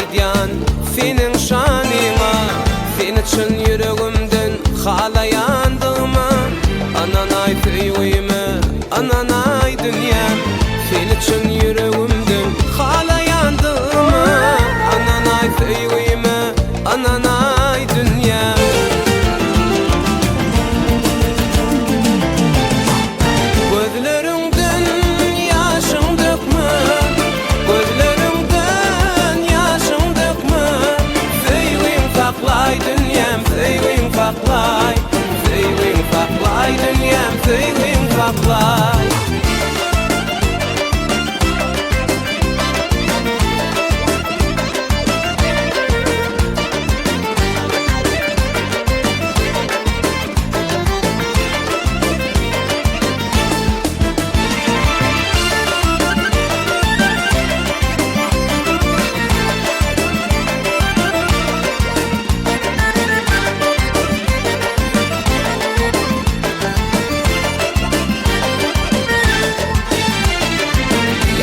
aydyan senin şanına, sen için yüreğimden halayandıma. Ananay feywime, ananay dünyam, sen için yüreğimden halayandıma. Ananay feywime, ananay dünyam. Gözlerimden yaşın dökme, gözlerimden yaşın dökme. Feywim faklay dünyam, feywim faklay, feywim faklay dünyam, feywim faklay.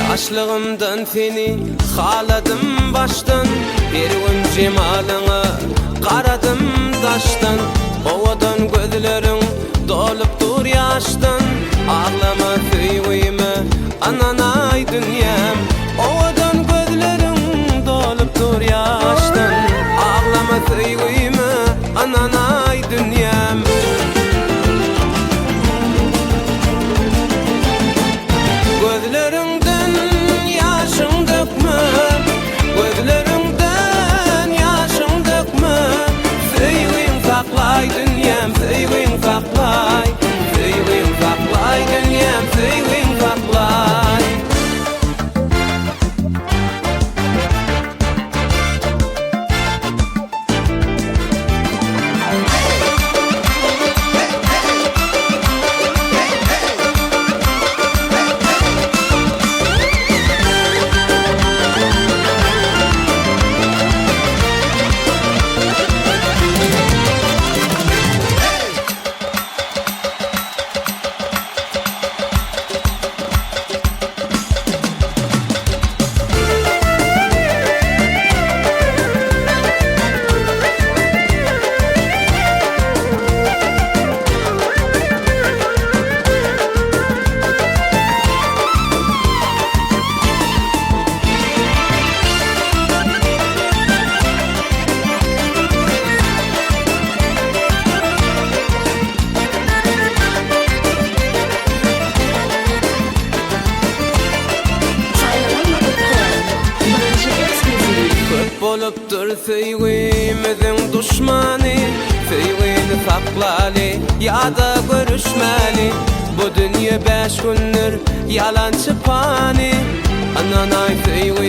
Yaşlığımdan seni haladım baştan, bir gün cemalına qaradım daştan. Ovadan gözlerin dolup dur yaştan, ağlama feywime, ananay dünyam. Ovadan gözlerin dolup dur yaştan, ağlama feywime, ananay dünyam. Gözlerimden yaşın dökme, gözlerimden yaşın dökme. Feywim faklay dünyam, feywim faklay, feywim faklay dünyam, feywim faklay. Bolupdur feywimizin düşmanı, feywini saklalı ya da görüşmeli. Bu dünya 5 gündür yalançı pani. Ananay feywim